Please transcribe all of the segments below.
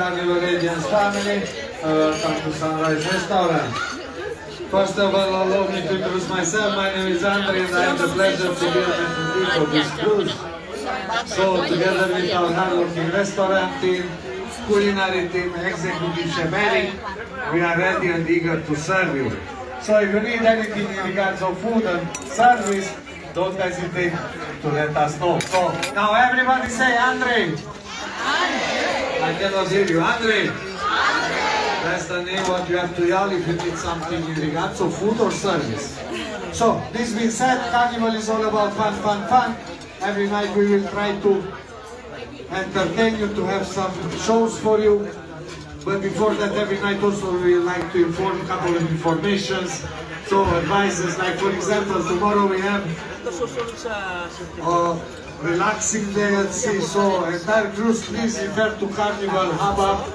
Carnival Radiance family. Welcome to Sunrise Restaurant. First of all, allow me to introduce myself. My name is Andre and I have the pleasure to be an attendee of this cruise. So, together with our hardworking restaurant team, culinary team, executive chef Eric, we are ready and eager to serve you. So if you need anything in regards of food and service, don't hesitate to let us know. So now everybody say Andre. I cannot hear you. Andre. That's the name what you have to yell if you need something in regards of food or service. So this being said, Carnival is all about fun, fun, fun. Every night we will try to entertain you, to have some shows for you. But before that, every night also we like to inform a couple of informations. So advices, like for example, tomorrow we have relaxing day at sea. So entire cruise, please refer to Carnival Hub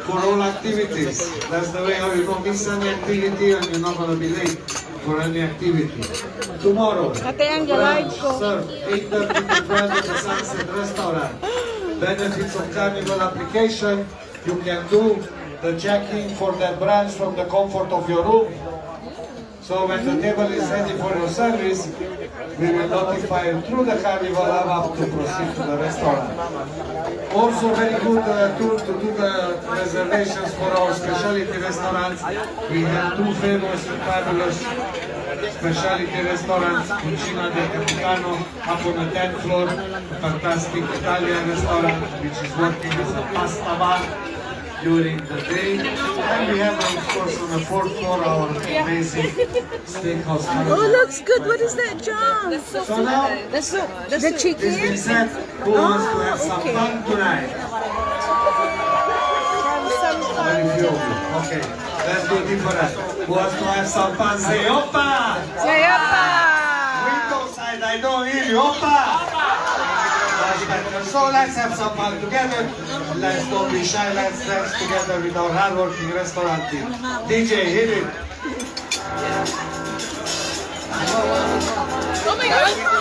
for all activities. That's the way how you don't miss any activity and you're not going to be late for any activity. Tomorrow, brunch served 8:30 to 12 at the Sunset Restaurant. Benefits of Carnival application. You can do the check-in for that brunch from the comfort of your room. So when the table is ready for your service, we will notify you through the Carnival app to proceed to the restaurant. Also very good tool to do the reservations for our specialty restaurants. We have two famous and fabulous specialty restaurants, Cucina del Capitano, up on the 10th floor, a fantastic Italian restaurant which is working as a pasta bar during the day. And we have, of course, on the 4th floor, our amazing steakhouse. Oh, looks good. What is that, John? So now, The soup. The this being chicken? said, who wants to have some fun tonight? Very few of you. Okay, let's do different. Who wants to have some fun? Say Oppa! Say Oppa! Window side, I don't hear you. Oppa! That's better. So let's have some fun together. Let's don't be shy. Let's dance together with our hardworking restaurant team. DJ, hit it. Oh my God!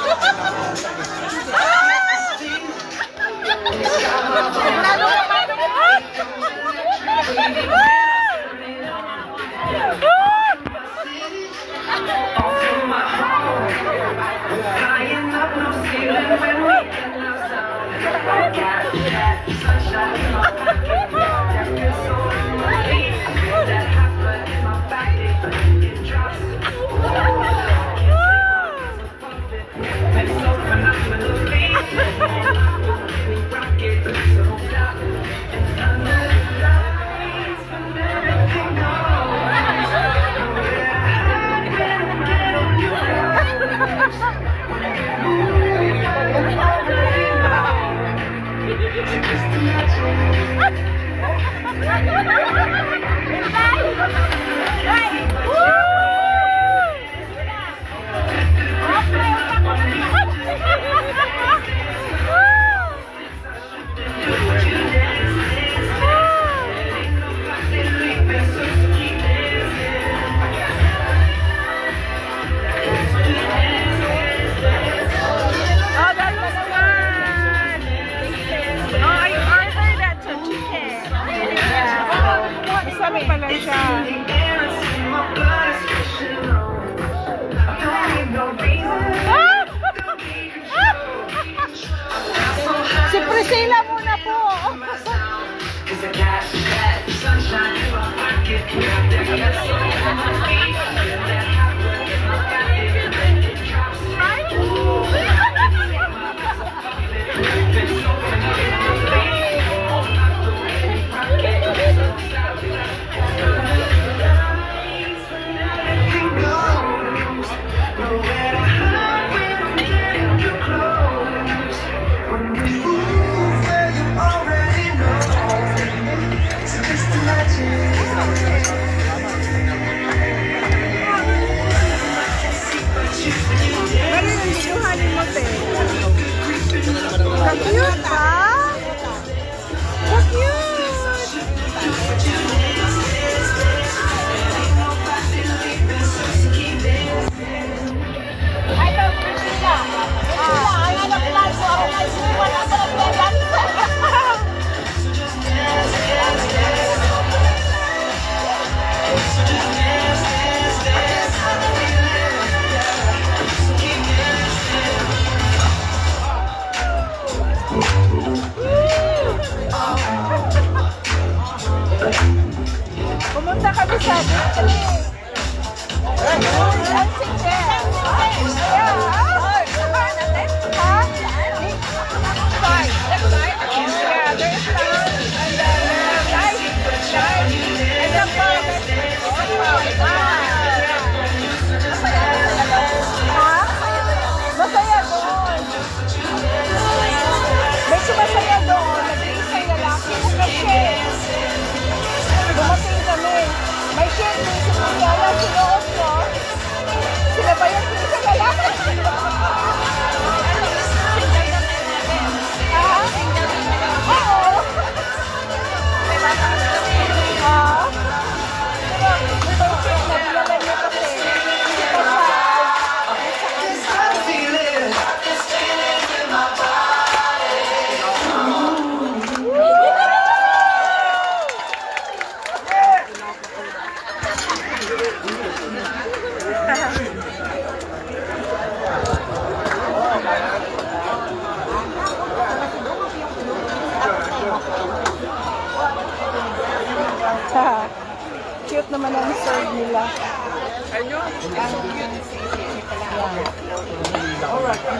naman ang serve nila.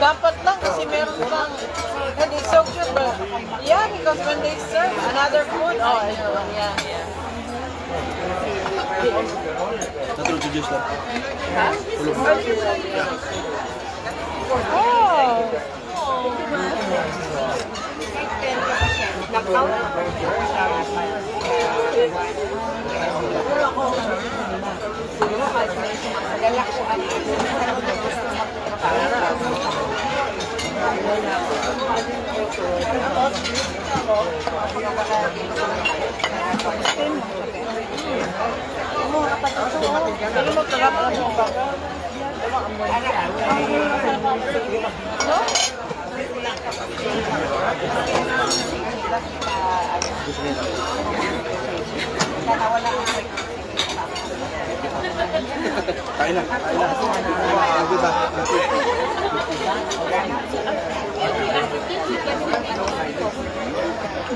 Dapat lang kasi meron kang, and it's so cute, but yeah, because when they serve another food, oh, yeah. Natulog si Diyos lang. Oh! Kain na. Pagod ba?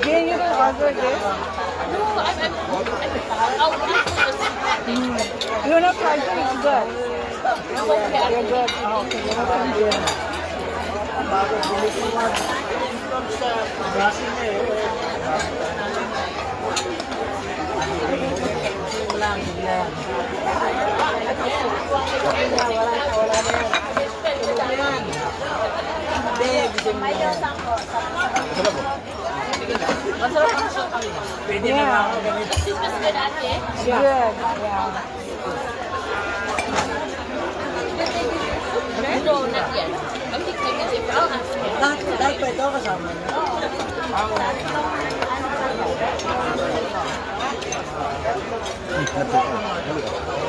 Jay, you don't order this? You're not fried fish, it's good. You're good. Oh, okay, you're not from here. Pwede Yeah. na lang. It's good, yeah. Lahat pa ito kasama niya. Natulog.